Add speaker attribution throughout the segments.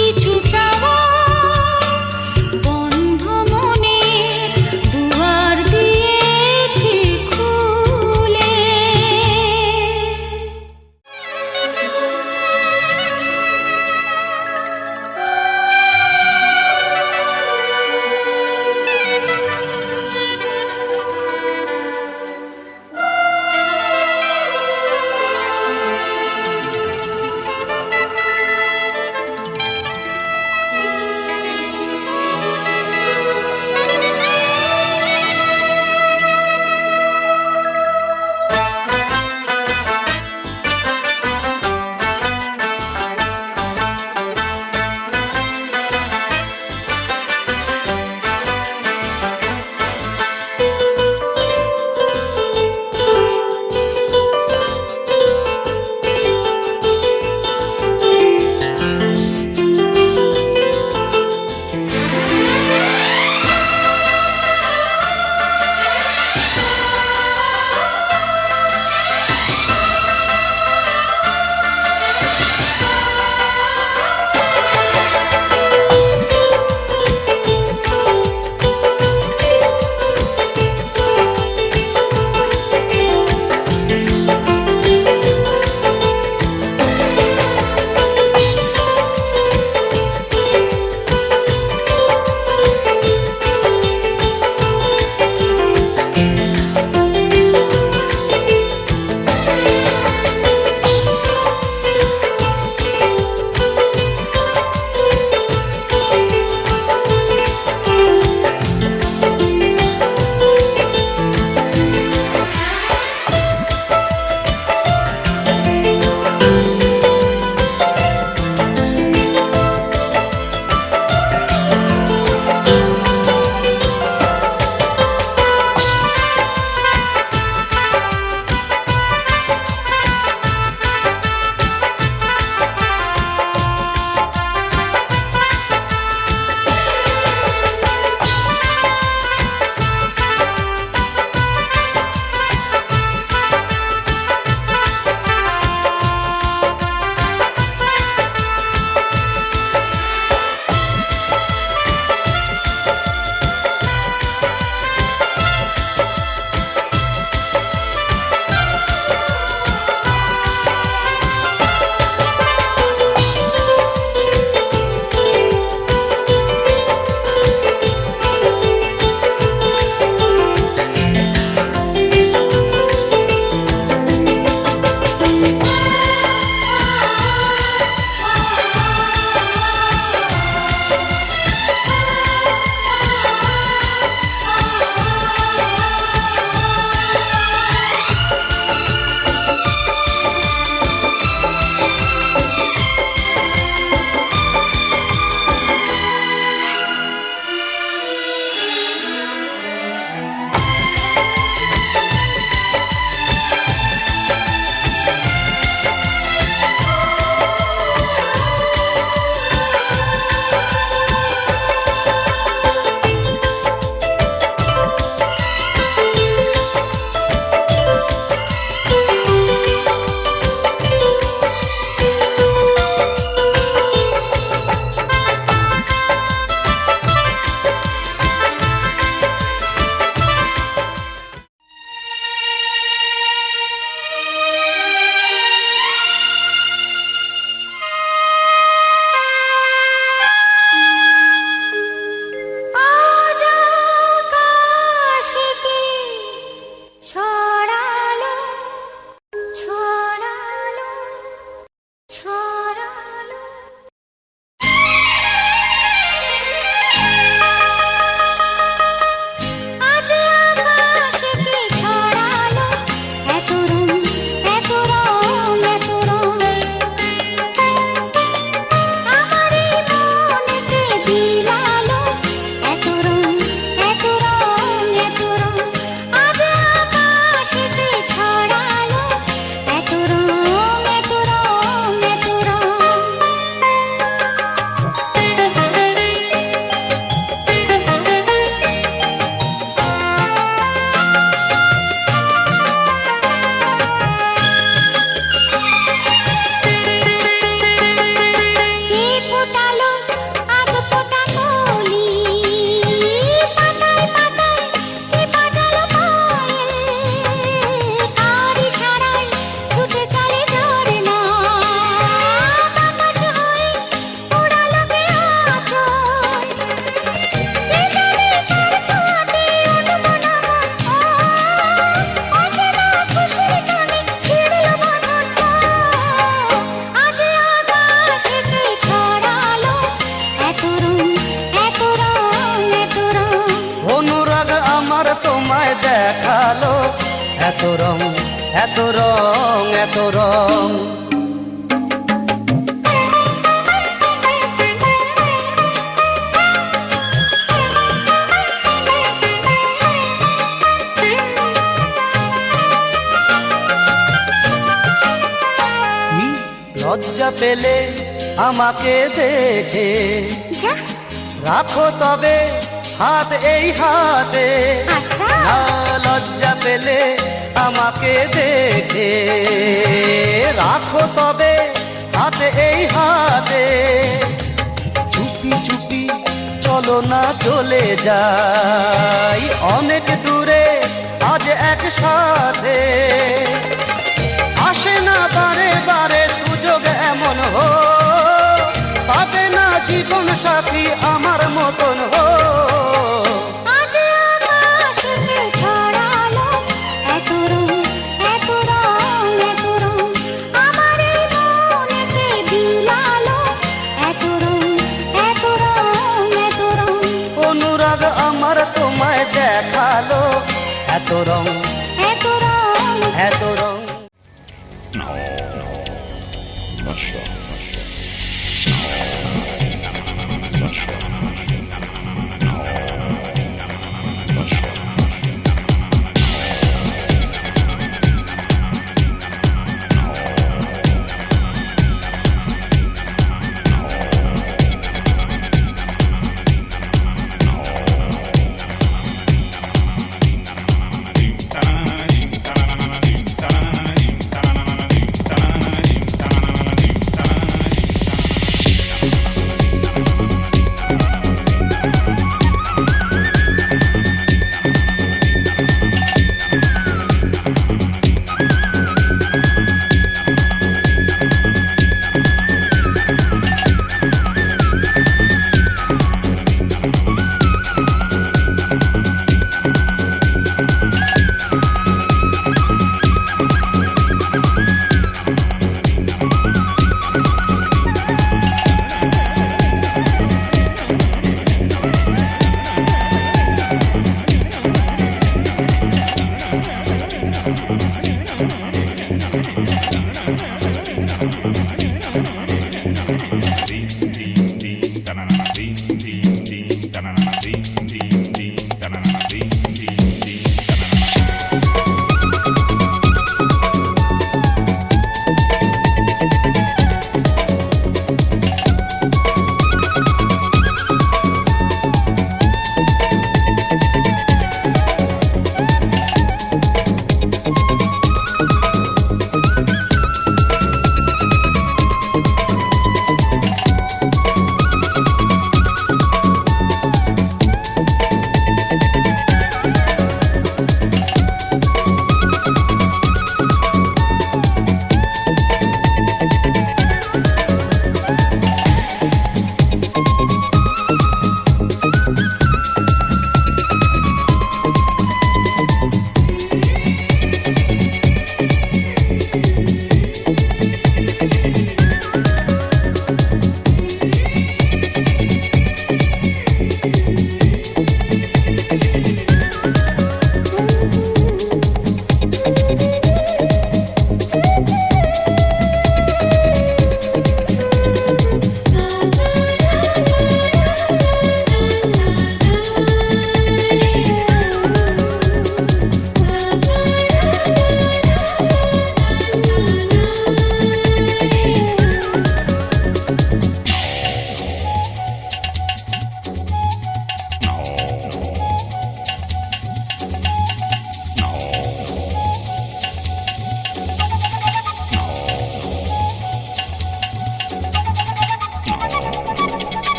Speaker 1: কিছু চাওয়া বন্ধ মনে দুয়ার এত রং এত রং এত রং। লজ্জা পেলে আমাকে দেখে রাখো তবে হাত এই হাতে। না লজ্জা পেলে আমাকে দেখে রাখো তবে হাত এই হাতে। চুপি চুপি চলো না চলে যাই অনেক দূরে আজ একসাথে। আসে না বারে বারে সুযোগ এমন হো, পাবে না জীবন সাথী আমার মতন হো।
Speaker 2: আজ আকাশে ছড়ালো এত রং এত রং এত রং, আমার এই মনেতে বিলালো এত রং এত রং এত রং।
Speaker 1: অনুরাগ আমার তোমায় দেখালো এত রং
Speaker 2: এত রং
Speaker 1: এত রং।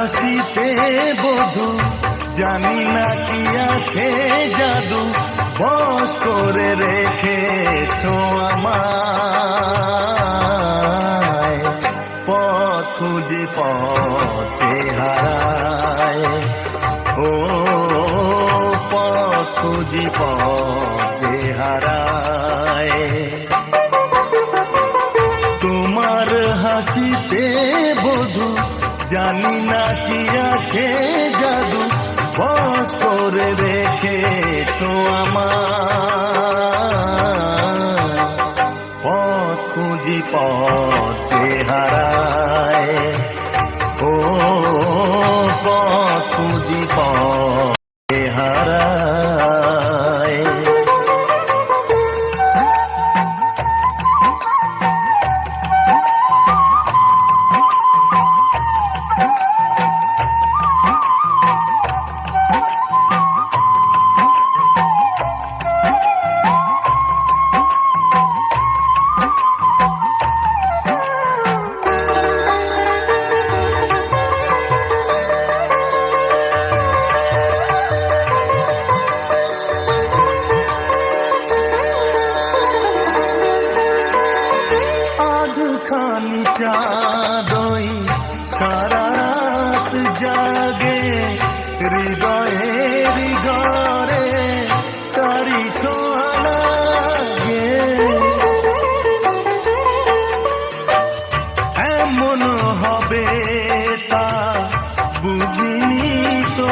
Speaker 3: হাসিতে বধু জানি না কি আছে জাদু বশ করে রেখেছো আমায় পথ খুঁজি পথে হারায় ও পথ খুঁজি পথে হারায় তোমার হাসিতে বধু জানি না কি আছে জাদু বশ করে রেখেছো আমার পথ খুঁজি পথে হারায় ও পথ খুঁজি পথে হারায় খানি চাঁদই সারা রাত জাগে হৃদয়ের ঘরে তারি ছোঁয়া লাগে এমন হবে তা বুঝিনি তো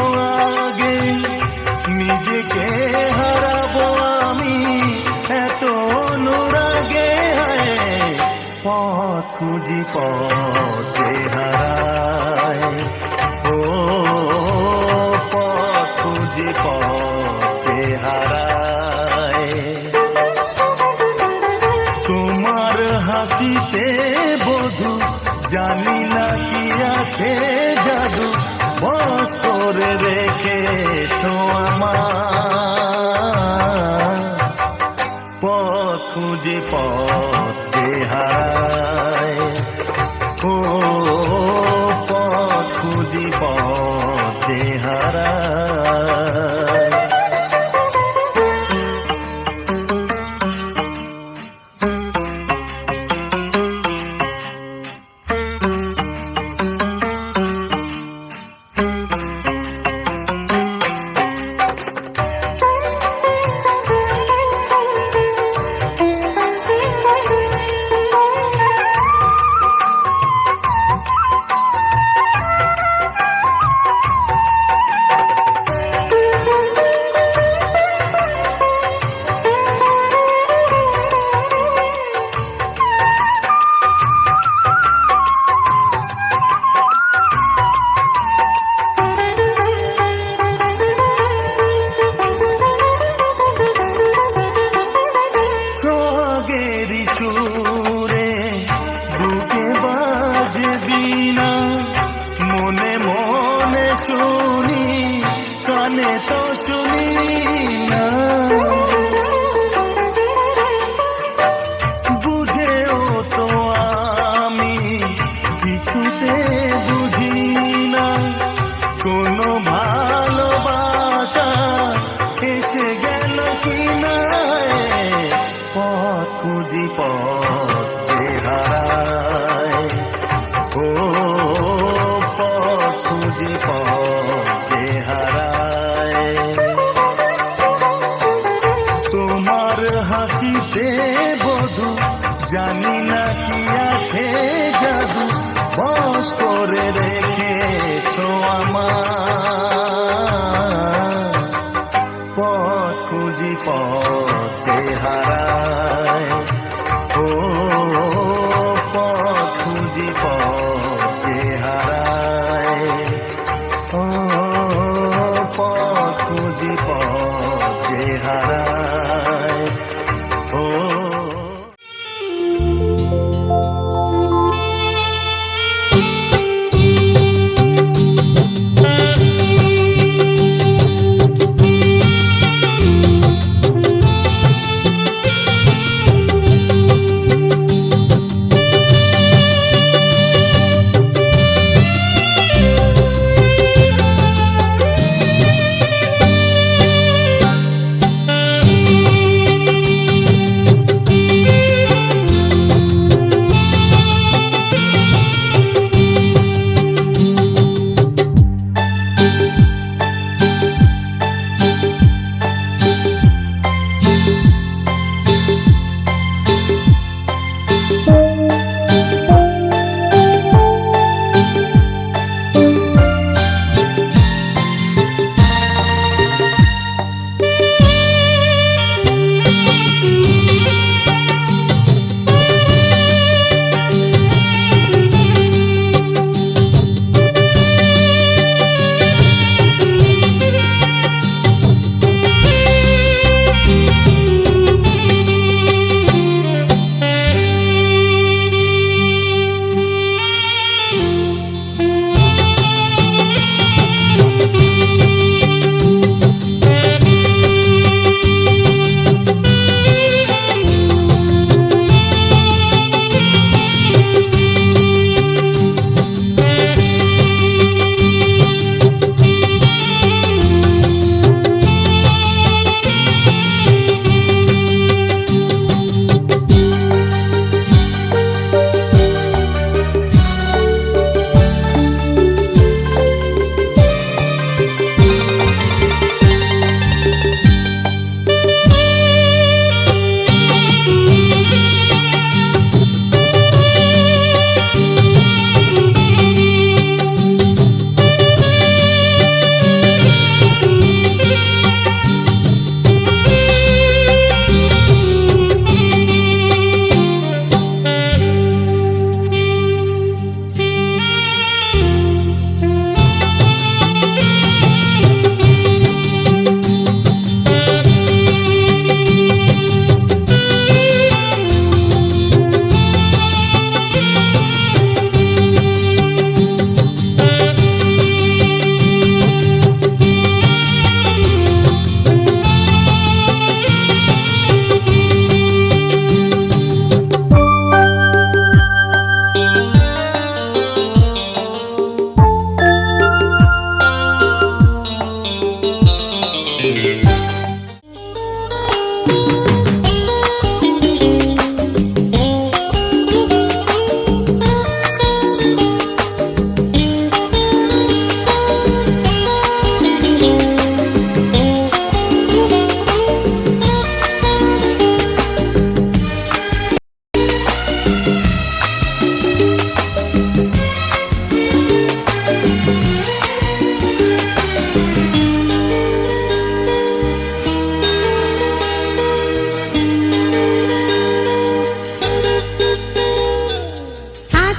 Speaker 3: আগে নিজেকে হারাবো আমি এত অনুরাগে পথ খুঁজি পথে হারায় ও পথ খুঁজি পথে হারায় তোমার হাসিতে বধু জানি না কি আছে জাদু বশ করে রেখেছো আমার পথ খুঁজি পথে হারায় ও পথ খুঁজি পথে হারায়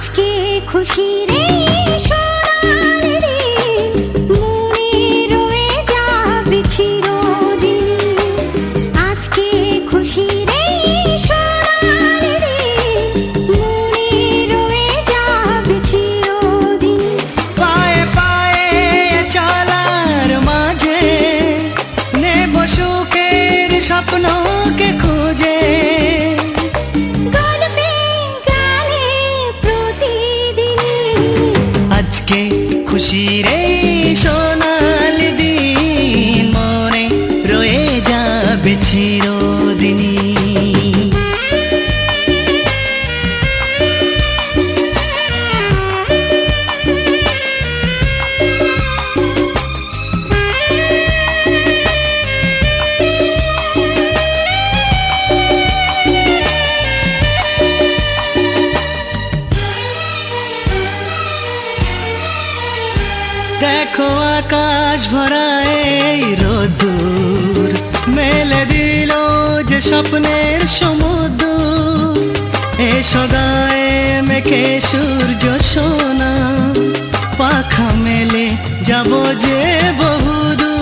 Speaker 2: আজকে খুশির এই সোনালি দিন মনে রয়ে যাবে চিরদিন। আজকে খুশির এই সোনালি দিন মনে রয়ে যাবে চিরদিন।
Speaker 4: পায়ে পায়ে চলার মাঝে নেব সুখের স্বপ্নকে খুঁজে।
Speaker 2: গল্পে গানে প্রতিদিন
Speaker 4: আজকে খুশির এই সোনালি দিন মনে রয়ে যাবে চিরদিনই। দেখো আকাশ ভরা এই রোদ্দুর মেলে দিল যে স্বপ্নের সমুদ্র। এসো গায়ে মেখে সূর্য সোনা পাখা মেলে যাব যে বহুদূর।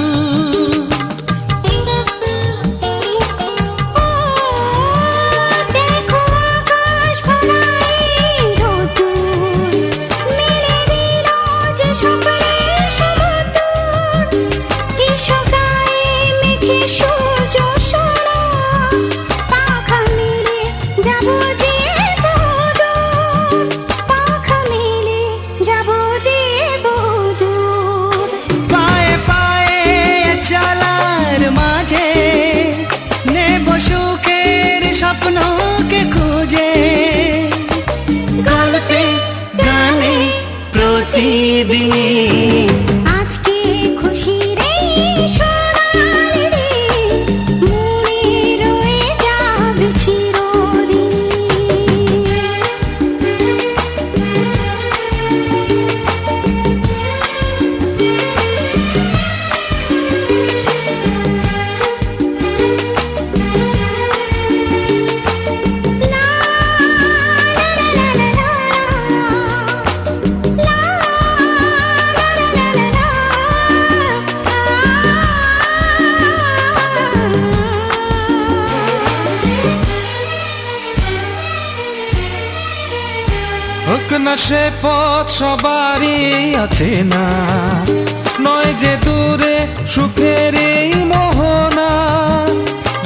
Speaker 2: দেখো আকাশ ভরা এই রোদ্দুর মেলে দিল যে স্বপ্নের সমুদ্র। এসো গায়ে মেখে সূর্য সোনা পাখা মেলে যাব যে বহুদূর। পাখা মেলে যাব যে বহুদূর।
Speaker 4: পায়ে পায়ে চলার মাঝে নেব সুখের স্বপ্নকে খুঁজে। গল্পে গানে প্রতিদিনই
Speaker 2: আজকে খুশির এই সোনালি দিন মনে রয়ে যাবে চিরদিন। লা লা লা লা লা লা লা লা লা
Speaker 5: হোক না সে পথ সবারই আছে না, নয় যে দূরে সুখের এই মোহনা।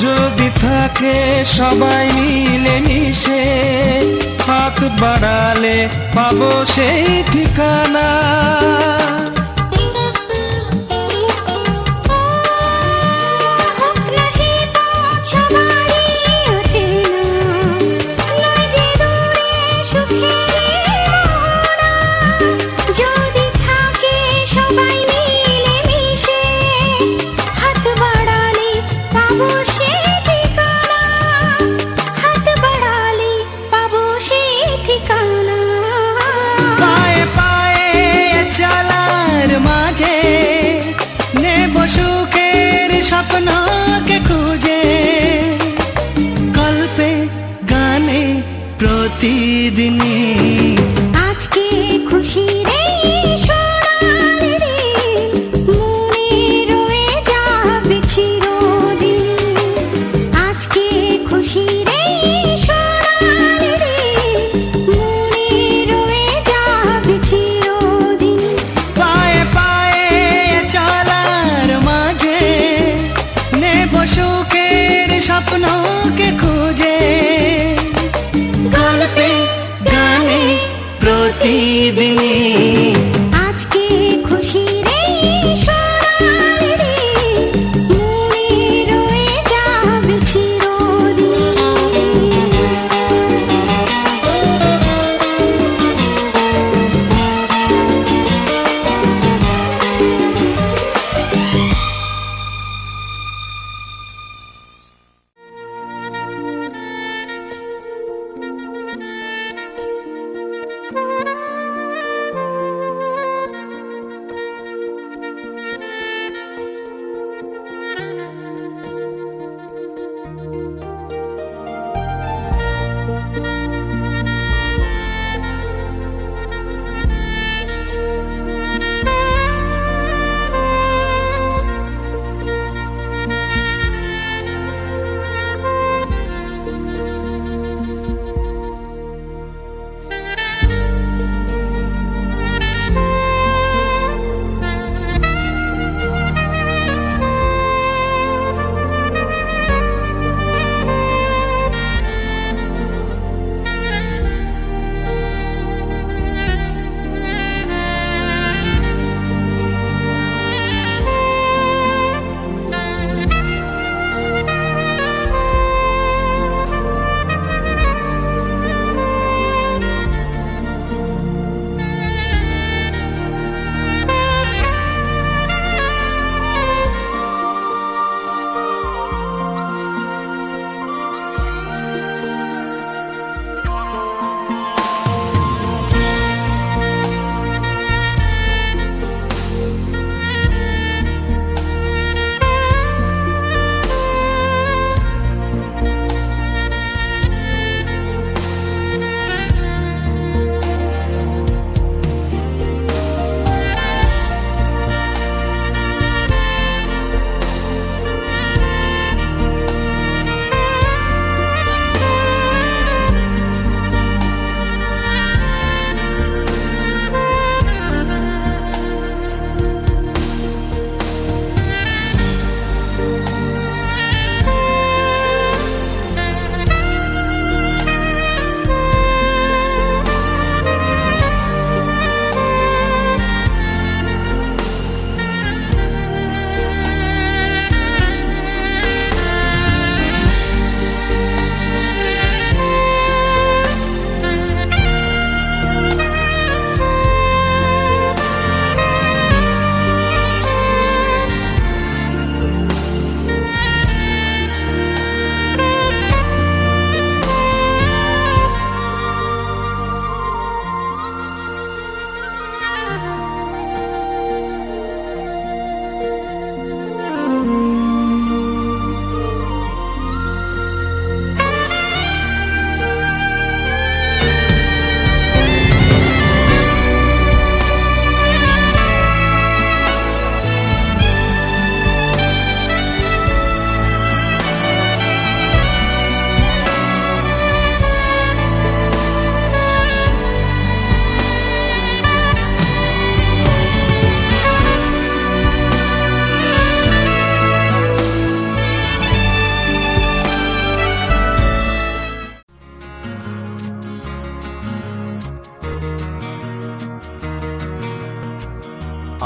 Speaker 5: যদি থাকে সবাই মিলে মিশে হাত বাড়ালে পাবো সেই ঠিকানা।
Speaker 2: হোক না সে পথ সবারই অচেনা, নয় যে দূরে সুখের মোহনা। যদি থাকে সবাই মিলে মিশে হাত বাড়ালে পাবো সেই ঠিকানা। হাত বাড়ালে পাবো সেই ঠিকানা।
Speaker 4: পায়ে পায়ে চলার মাঝে নেব সুখের স্বপ্নকে খুঁজে। গল্পে গানে প্রতিদিনই
Speaker 2: আজকে খুশির এই সোনালি দিন মনে রয়ে যাবে চিরদিন। আজকে খুশির এই সোনালি দিন মনে রয়ে যাবে চিরদিন।
Speaker 4: পায়ে পায়ে চলার মাঝে নেব সুখের স্বপ্নকে খুঁজে। গল্পে গানে প্রতিদিনই
Speaker 2: আজকে খুশির এই সোনালি দিন মনে রয়ে যাবে চিরদিন।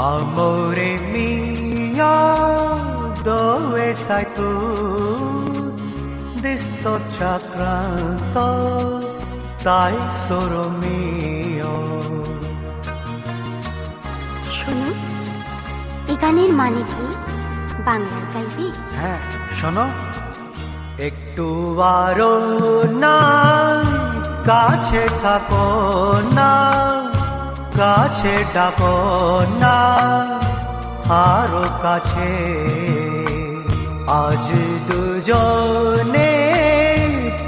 Speaker 6: Amore mio, dove sei tu? Disto chakranto, dai solo mio.
Speaker 2: শোনো এই গানের মানে কি বাংলায় গাইবি?
Speaker 6: হ্যাঁ শোনো, একটু আরো না কাছে থাকো না, কাছে ডাকো না আরো কাছে, আজ দুজনে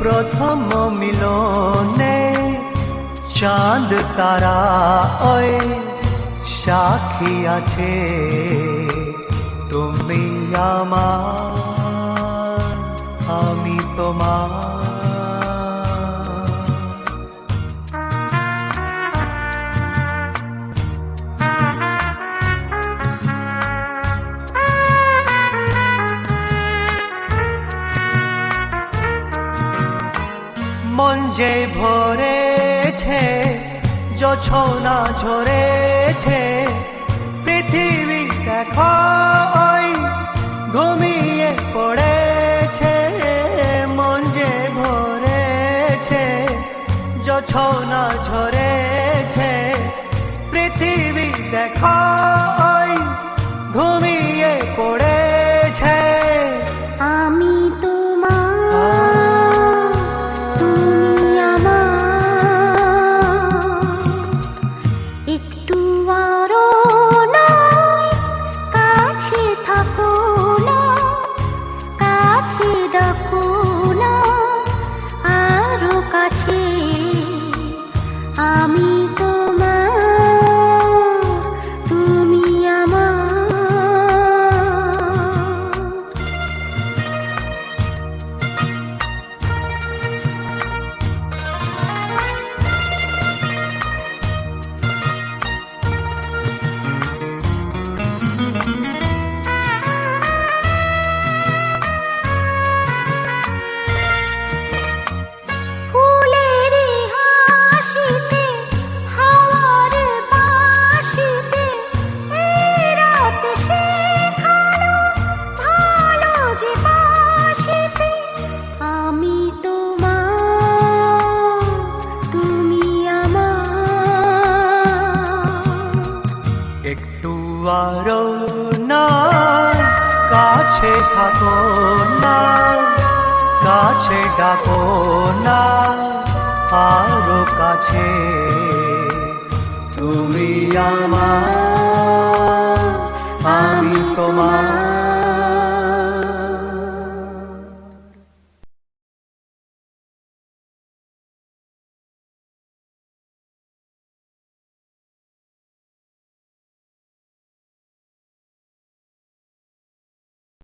Speaker 6: প্রথম মিলনে, চাঁদ তারা ওই সাক্ষী আছে, তুমি আমার আমি তোমার। মন যে ভরেছে জোছনা ঝরেছে, পৃথিবী দেখো ওই ঘুমিয়ে পড়েছে, মন যে ভরেছে জোছনা ঝরেছে, পৃথিবী দেখো ওই ঘুমিয়ে পড়েছে।
Speaker 2: আমি তোমার তুমি আমার, একটু আরো নয় কাছে থাকো না, কাছে ডাকো না আরো কাছে, আমি তোমার তুমি আমার। ফুলের হাসিতে হাওয়ার বাঁশিতে এই রাত শেখানো ভালো যে বাঁশিতে, আমি তোমার তুমি আমার।
Speaker 6: একটু আরো না কাছে থাকো না, কাছে ডাকো না আরো কাছে, তুমি আমার আমি তোমার।